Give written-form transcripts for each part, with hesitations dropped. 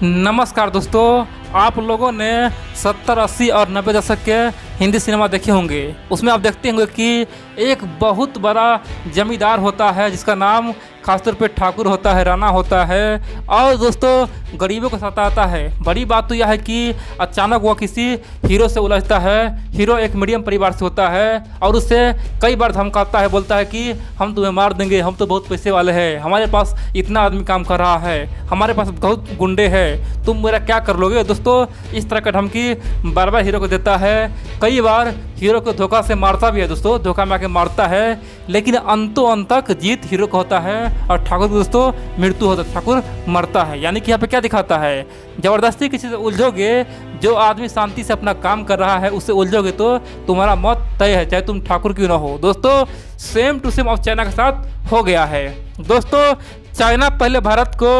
नमस्कार दोस्तों, आप लोगों ने 70, 80 और 90 दशक के हिंदी सिनेमा देखे होंगे। उसमें आप देखते होंगे कि एक बहुत बड़ा जमींदार होता है जिसका नाम खासतौर पे ठाकुर होता है, राणा होता है और दोस्तों गरीबों को सताता है। बड़ी बात तो यह है कि अचानक वो किसी हीरो से उलझता है। हीरो एक मीडियम परिवार से होता है और उससे कई बार धमकाता है, बोलता है कि हम तुम्हें मार देंगे, हम तो बहुत पैसे वाले हैं, हमारे पास इतना आदमी काम कर रहा है, हमारे पास बहुत गुंडे हैं, तुम मेरा क्या कर लोगे। दोस्तों इस तरह का धमकी बार बार हीरो को देता है। कई बार हीरो को धोखा से मारता भी है, दोस्तों धोखा में आके मारता है, लेकिन अंतों अंत तक जीत हीरो को होता है और ठाकुर को दोस्तों मृत्यु होता है, ठाकुर मरता है। यानी कि यहाँ पे क्या दिखाता है, ज़बरदस्ती किसी से उलझोगे, जो आदमी शांति से अपना काम कर रहा है उससे उलझोगे तो तुम्हारा मौत तय है, चाहे तुम ठाकुर क्यों ना हो। दोस्तों सेम टू सेम अब चाइना के साथ हो गया है। दोस्तों चाइना पहले भारत को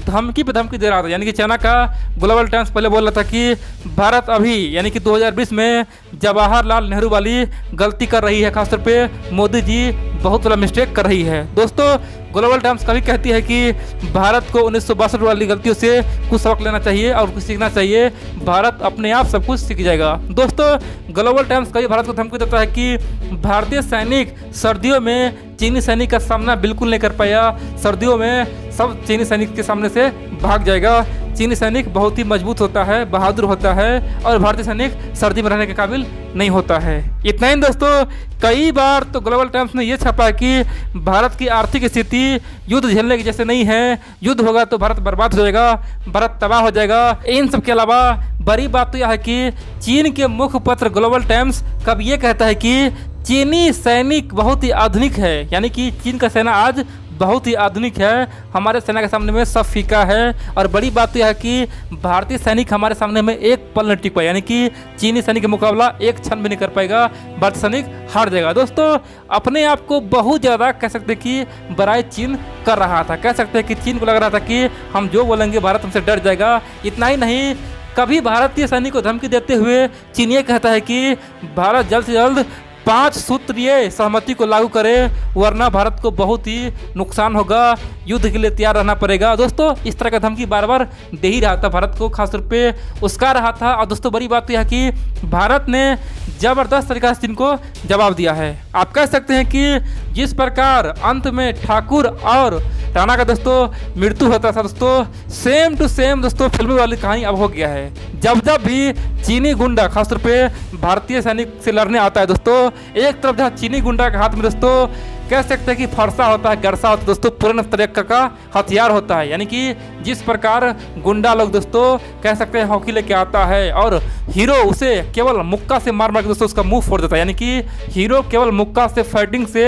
धमकी पे धमकी दे रहा था, यानी कि चाइना का ग्लोबल टाइम्स पहले बोल रहा था कि भारत अभी यानी कि 2020 में जवाहरलाल नेहरू वाली गलती कर रही है, खासतौर पे मोदी जी बहुत बड़ा मिस्टेक कर रही है। दोस्तों ग्लोबल टाइम्स कभी कहती है कि भारत को 1962 वाली गलतियों से कुछ सबक लेना चाहिए और कुछ सीखना चाहिए, भारत अपने आप सब कुछ सीख जाएगा। दोस्तों ग्लोबल टाइम्स कभी भारत को धमकी देता है कि भारतीय सैनिक सर्दियों में चीनी सैनिक का सामना बिल्कुल नहीं कर पाया, सर्दियों में सब चीनी सैनिक के सामने से भाग जाएगा। चीनी सैनिक बहुत ही मजबूत होता है, बहादुर होता है और भारतीय सैनिक सर्दी में रहने के काबिल नहीं होता है। इतना ही दोस्तों, कई बार तो ग्लोबल टाइम्स ने यह छापा है कि भारत की आर्थिक स्थिति युद्ध झेलने की जैसे नहीं है, युद्ध होगा तो भारत बर्बाद हो जाएगा, भारत तबाह हो जाएगा। इन सब के अलावा बड़ी बात तो यह है कि चीन के मुखपत्र ग्लोबल टाइम्स कब ये कहता है कि चीनी सैनिक बहुत ही आधुनिक है, यानी कि चीन का सेना आज बहुत ही आधुनिक है, हमारे सेना के सामने में सब फीका है। और बड़ी बात तो यह है कि भारतीय सैनिक हमारे सामने में एक पल नहीं टिक पाए, यानी कि चीनी सैनिक का मुकाबला एक क्षण भी नहीं कर पाएगा, भारतीय सैनिक हार जाएगा। दोस्तों अपने आप को बहुत ज़्यादा कह सकते हैं कि बड़ाई चीन कर रहा था, कह सकते हैं कि चीन को लग रहा था कि हम जो बोलेंगे भारत हमसे डर जाएगा। इतना ही नहीं, कभी भारतीय सैनिक को धमकी देते हुए चीन ये कहता है कि भारत जल्द से जल्द 5 सूत्रीय सहमति को लागू करे, वरना भारत को बहुत ही नुकसान होगा, युद्ध के लिए तैयार रहना पड़ेगा। दोस्तों इस तरह का धमकी बार बार दे ही रहा था, भारत को खासतौर पे उसका रहा था। और दोस्तों बड़ी बात यह है कि भारत ने ज़बरदस्त तरीका से चीन को जवाब दिया है। आप कह सकते हैं कि जिस प्रकार अंत में ठाकुर और राणा का दोस्तों मृत्यु होता था, दोस्तों सेम टू सेम दोस्तों फिल्मी वाली कहानी अब हो गया है। जब जब भी चीनी गुंडा खासतौर पे भारतीय सैनिक से लड़ने आता है, दोस्तों एक तरफ जहाँ चीनी गुंडा के हाथ में दोस्तों कह सकते हैं कि फरसा होता है, गरसा होता है, दोस्तों पुराने तरीके का हथियार होता है, यानी कि जिस प्रकार गुंडा लोग दोस्तों कह सकते हैं हॉकी लेके आता है और हीरो उसे केवल मुक्का से मार मार के दोस्तों उसका मुंह फोड़ देता है, यानी कि हीरो केवल मुक्का से फाइटिंग से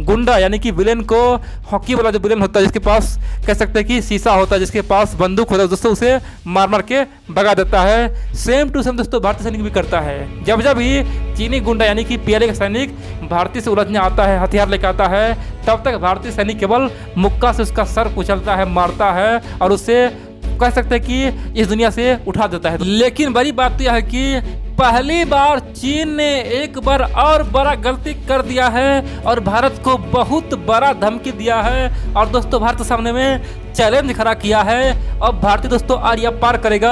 गुंडा यानी कि विलेन को, हॉकी वाला जो विलेन होता है जिसके पास कह सकते हैं कि शीशा होता है, जिसके पास बंदूक होता है दोस्तों, उसे मार मार के भगा देता है। सेम टू सेम दोस्तों भारतीय सैनिक भी करता है। जब जब भी चीनी गुंडा यानी कि पीएलए का सैनिक भारतीय से उलझने आता है, हथियार लेकर आता है, तब तक भारतीय सैनिक केवल मुक्का से उसका सर कुचलता है, मारता है और उससे कह सकते हैं कि इस दुनिया से उठा देता है। लेकिन बड़ी बात तो यह है कि पहली बार चीन ने एक बार और बड़ा गलती कर दिया है और भारत को बहुत बड़ा धमकी दिया है और दोस्तों भारत के सामने में चैलेंज खड़ा किया है। अब भारतीय दोस्तों आरिया पार करेगा,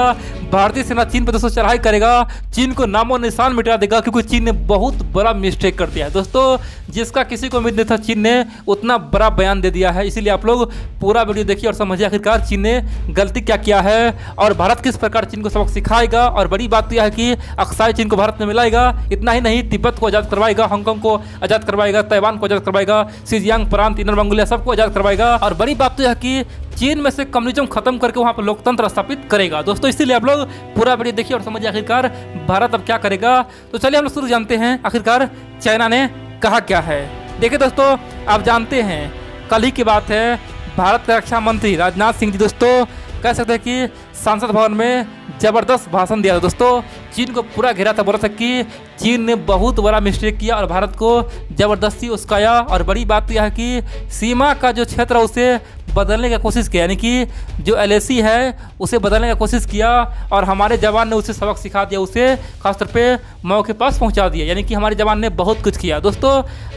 भारतीय सेना चीन पर दोस्तों चढ़ाई करेगा, चीन को नामो निशान मिटा देगा, क्योंकि चीन ने बहुत बड़ा मिस्टेक कर दिया है। दोस्तों जिसका किसी को उम्मीद नहीं था, चीन ने उतना बड़ा बयान दे दिया है। इसीलिए आप लोग पूरा वीडियो देखिए और समझिए आखिरकार चीन ने गलती क्या किया है और भारत किस प्रकार चीन को सबक सिखाएगा। और बड़ी बात तो यह है कि अक्साई चीन को भारत में मिलाएगा। इतना ही नहीं, तिब्बत को आज़ाद करवाएगा, हांगकांग को आज़ाद करवाएगा, ताइवान को आज़ाद करवाएगा, शिजियांग प्रांत, इनर मंगोलिया सबको आज़ाद करवाएगा। और बड़ी बात तो यह कि चीन में से कम्युनिज्म खत्म करके वहां पर लोकतंत्र स्थापित करेगा। दोस्तों इसीलिए आप लोग पूरा वीडियो देखिए और समझिए आखिरकार भारत अब क्या करेगा। तो चलिए हम लोग शुरू जानते हैं आखिरकार चाइना ने कहा क्या है। देखिए दोस्तों आप जानते हैं कल ही की बात है, भारत के रक्षा मंत्री राजनाथ सिंह जी दोस्तों कह सकते हैं कि संसद भवन में जबरदस्त भाषण दिया था। दोस्तों चीन को पूरा घेरा था, बोला था कि चीन ने बहुत बड़ा मिस्टेक किया और भारत को जबरदस्ती उस्काया। और बड़ी बात यह है कि सीमा का जो क्षेत्र है उसे बदलने की कोशिश किया, यानी कि जो LAC है उसे बदलने की कोशिश किया और हमारे जवान ने उसे सबक सिखा दिया, उसे खासतौर पे मौ के पास पहुंचा दिया। यानी कि हमारे जवान ने बहुत कुछ किया। दोस्तों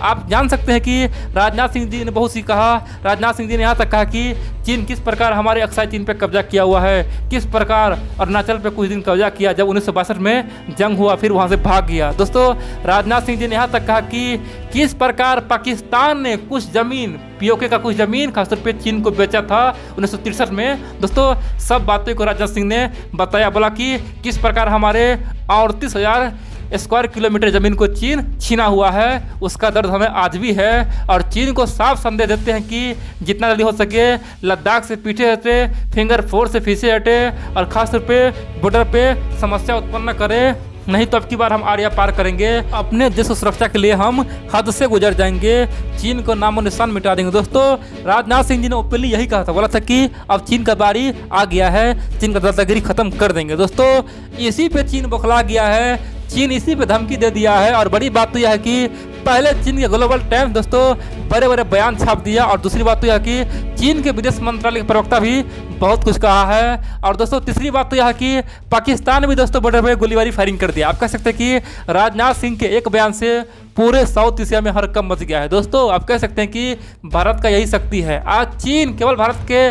आप जान सकते हैं कि राजनाथ सिंह जी ने बहुत सी कहा। राजनाथ सिंह जी ने यहाँ तक कहा कि चीन किस प्रकार हमारे अक्साई चीन पे कब्जा किया हुआ है, किस प्रकार अरुणाचल पे कुछ दिन कब्जा किया जब 1962 में जंग हुआ, फिर वहाँ से भाग गया। दोस्तों राजनाथ सिंह जी ने यहाँ तक कहा कि किस प्रकार पाकिस्तान ने कुछ ज़मीन, POK का कुछ ज़मीन खासतौर पे चीन को बेचा था 1963 में। दोस्तों सब बातों को राजनाथ सिंह ने बताया, बोला कि किस प्रकार हमारे 38,000 स्क्वायर किलोमीटर ज़मीन को चीन छीना हुआ है, उसका दर्द हमें आज भी है। और चीन को साफ संदेश देते हैं कि जितना जल्दी हो सके लद्दाख से पीछे हटे, फिंगर 4 से पीछे हटे और ख़ासतौर पे बॉर्डर पे समस्या उत्पन्न करे, नहीं तो अब की बार हम आर्या पार करेंगे। अपने देश की सुरक्षा के लिए हम हद से गुजर जाएंगे, चीन को नामो निशान मिटा देंगे। दोस्तों राजनाथ सिंह जी ने ओपनली यही कहा था, बोला था कि अब चीन का बारी आ गया है, चीन का दादागिरी खत्म कर देंगे। दोस्तों इसी पे चीन बौखला गया है, चीन इसी पे धमकी दे दिया है। और बड़ी बात तो यह है कि पहले चीन के ग्लोबल टाइम्स दोस्तों बड़े बड़े बयान छाप दिया, और दूसरी बात तो यह है कि चीन के विदेश मंत्रालय के प्रवक्ता भी बहुत कुछ कहा है। और दोस्तों तीसरी बात तो यह है कि पाकिस्तान ने भी दोस्तों बड़े बड़े गोलीबारी फायरिंग कर दिया। आप कह सकते हैं कि राजनाथ सिंह के एक बयान से पूरे साउथ एशिया में हड़कंप मच गया है। दोस्तों आप कह सकते हैं कि भारत का यही शक्ति है। आज चीन केवल भारत के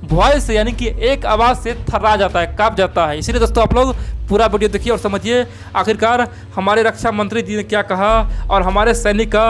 वॉइस से, यानी कि एक आवाज़ से थर्रा जाता है, कांप जाता है। इसलिए दोस्तों आप लोग पूरा वीडियो देखिए और समझिए आखिरकार हमारे रक्षा मंत्री जी ने क्या कहा और हमारे सैनिक का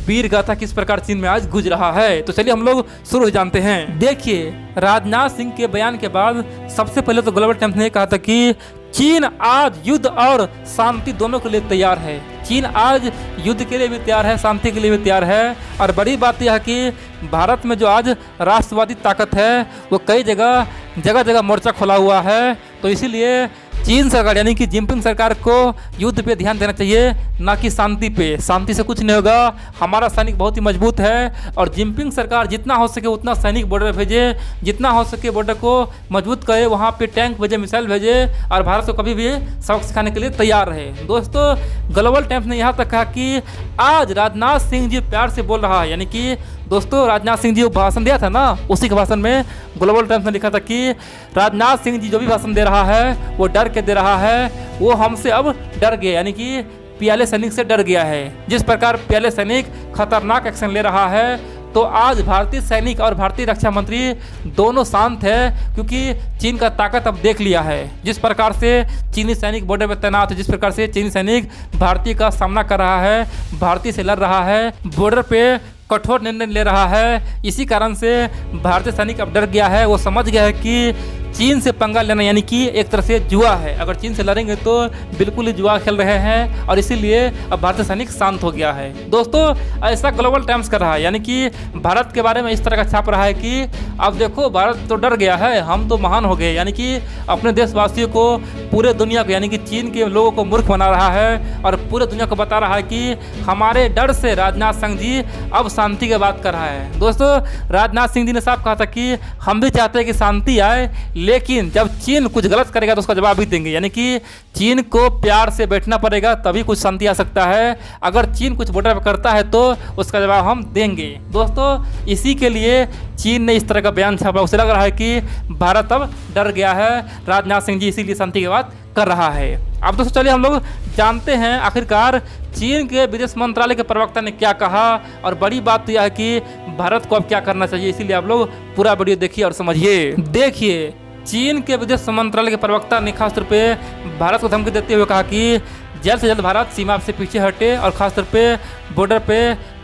वीर गाथा किस प्रकार चीन में आज गुज रहा है। तो चलिए हम लोग शुरू हो जानते हैं। देखिए राजनाथ सिंह के बयान के बाद सबसे पहले तो ग्लोबल टाइम्स ने कहा था कि चीन आज युद्ध और शांति दोनों के लिए तैयार है। चीन आज युद्ध के लिए भी तैयार है, शांति के लिए भी तैयार है। और बड़ी बात यह है कि भारत में जो आज राष्ट्रवादी ताकत है वो कई जगह जगह मोर्चा खोला हुआ है। तो इसीलिए चीन सरकार यानी कि जिनपिंग सरकार को युद्ध पे ध्यान देना चाहिए, ना कि शांति पे। शांति से कुछ नहीं होगा, हमारा सैनिक बहुत ही मजबूत है और जिनपिंग सरकार जितना हो सके उतना सैनिक बॉर्डर भेजे, जितना हो सके बॉर्डर को मजबूत करे, वहाँ पे टैंक भेजे, मिसाइल भेजे और भारत को कभी भी सबक सिखाने के लिए तैयार रहे। दोस्तों ग्लोबल टाइम्स ने यहाँ तक कहा कि आज राजनाथ सिंह जी प्यार से बोल रहा है, यानी कि दोस्तों राजनाथ सिंह जी भाषण दिया था ना, उसी के भाषण में ग्लोबल टाइम्स ने लिखा था कि राजनाथ सिंह जी जो भी भाषण दे रहा है वो डर के दे रहा है, वो हमसे अब डर गया, यानी कि प्याले सैनिक से डर गया है। जिस प्रकार प्याले सैनिक खतरनाक एक्शन ले रहा है, तो आज भारतीय सैनिक और भारतीय रक्षा मंत्री दोनों शांत है, क्योंकि चीन का ताकत अब देख लिया है। जिस प्रकार से चीनी सैनिक बॉर्डर पर तैनात है, जिस प्रकार से चीनी सैनिक भारतीय का सामना कर रहा है, भारतीय से लड़ रहा है, बॉर्डर पे कठोर निर्णय ले रहा है, इसी कारण से भारतीय सैनिक अब डर गया है। वो समझ गया है कि चीन से पंगा लेना यानी कि एक तरह से जुआ है, अगर चीन से लड़ेंगे तो बिल्कुल ही जुआ खेल रहे हैं, और इसीलिए अब भारतीय सैनिक शांत हो गया है। दोस्तों ऐसा ग्लोबल टाइम्स कर रहा है, यानी कि भारत के बारे में इस तरह का छाप रहा है कि अब देखो भारत तो डर गया है, हम तो महान हो गए, यानी कि अपने देशवासियों को, पूरे दुनिया को, यानी कि चीन के लोगों को मूर्ख बना रहा है और पूरे दुनिया को बता रहा है कि हमारे डर से राजनाथ सिंह जी अब शांति की बात कर रहा है। दोस्तों राजनाथ सिंह जी ने साफ कहा था कि हम भी चाहते हैं कि शांति आए, लेकिन जब चीन कुछ गलत करेगा तो उसका जवाब भी देंगे, यानी कि चीन को प्यार से बैठना पड़ेगा तभी कुछ शांति आ सकता है। अगर चीन कुछ बॉर्डर पर करता है तो उसका जवाब हम देंगे। दोस्तों इसी के लिए चीन ने इस तरह का बयान छापा। उसे लग रहा है कि भारत अब डर गया है, राजनाथ सिंह जी इसीलिए शांति की बात कर रहा है। अब दोस्तों चलिए हम लोग जानते हैं आखिरकार चीन के विदेश मंत्रालय के प्रवक्ता ने क्या कहा, और बड़ी बात तो यह है कि भारत को अब क्या करना चाहिए। इसीलिए आप लोग पूरा वीडियो देखिए और समझिए। देखिए चीन के विदेश मंत्रालय के प्रवक्ता ने खासतौर पे भारत को धमकी देते हुए कहा कि जल्द से जल्द भारत सीमा से पीछे हटे और खासतौर पे बॉर्डर पे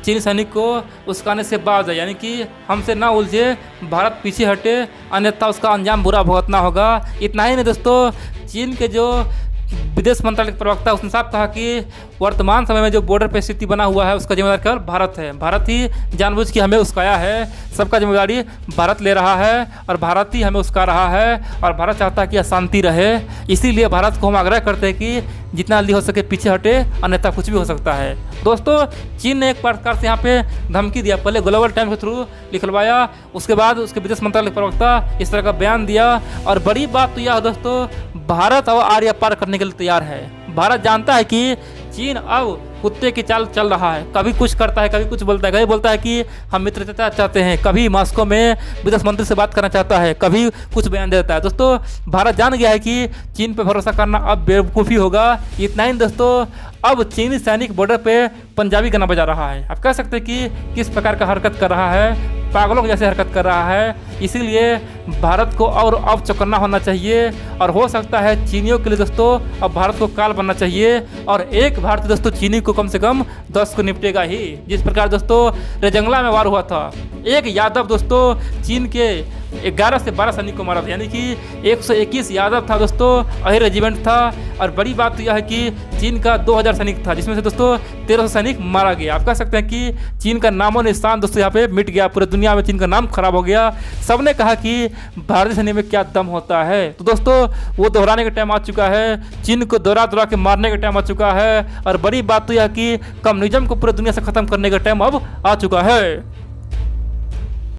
चीनी सैनिक को उसकाने से बाज है, यानी कि हमसे ना उलझे, भारत पीछे हटे, अन्यथा उसका अंजाम बुरा भुगतना होगा। इतना ही नहीं दोस्तों, चीन के जो विदेश मंत्रालय के प्रवक्ता उसने साफ कहा कि वर्तमान समय में जो बॉर्डर पर स्थिति बना हुआ है उसका जिम्मेदार केवल भारत है। भारत ही जानबूझ के हमें उस्काया है, सबका जिम्मेदारी भारत ले रहा है और भारत ही हमें उस्का रहा है, और भारत चाहता है कि अशांति रहे। इसीलिए भारत को हम आग्रह करते हैं कि जितना जल्दी हो सके पीछे हटे, अन्यथा कुछ भी हो सकता है। दोस्तों चीन ने एक प्रकार से यहाँ पे धमकी दिया, पहले ग्लोबल टाइम्स के थ्रू लिखलवाया, उसके बाद उसके विदेश मंत्रालय के प्रवक्ता इस तरह का बयान दिया। और बड़ी बात तो यह दोस्तों, भारत अब आर्य पार करने के लिए तैयार है। भारत जानता है कि चीन अब कुत्ते की चाल चल रहा है, कभी कुछ करता है, कभी कुछ बोलता है, कभी बोलता है कि हम मित्रता चाहते हैं, कभी मॉस्को में विदेश मंत्री से बात करना चाहता है, कभी कुछ बयान देता है। दोस्तों भारत जान गया है कि चीन पे भरोसा करना अब बेवकूफ़ी होगा। इतना ही दोस्तों, अब चीनी सैनिक बॉर्डर पे पंजाबी गाना बजा रहा है। आप कह सकते हैं कि किस प्रकार का हरकत कर रहा है, पागलों के जैसे हरकत कर रहा है। इसीलिए भारत को और अब चौकन्ना होना चाहिए और हो सकता है चीनियों के लिए दोस्तों अब भारत को काल बनना चाहिए। और एक भारतीय दोस्तों चीनी को कम से कम 10 को निपटेगा ही। जिस प्रकार दोस्तों रेजंगला में वार हुआ था, एक यादव दोस्तों चीन के 11 से 12 सैनिक को मारा था, यानी कि 121 यादव था दोस्तों, अही रेजिमेंट था। और बड़ी बात तो यह है कि चीन का 2000 सैनिक था, जिसमें से दोस्तों 1300 सैनिक मारा गया। आप कह सकते हैं कि चीन का नामो निशान दोस्तों यहाँ पे मिट गया, पूरे दुनिया में चीन का नाम खराब हो गया। सबने कहा कि भारतीय सैन्य में क्या दम होता है। तो दोस्तों वो दोहराने का टाइम आ चुका है, चीन को दोहरा के मारने का टाइम आ चुका है। और बड़ी बात तो यह कि कम्युनिज्म को पूरी दुनिया से खत्म करने का टाइम अब आ चुका है।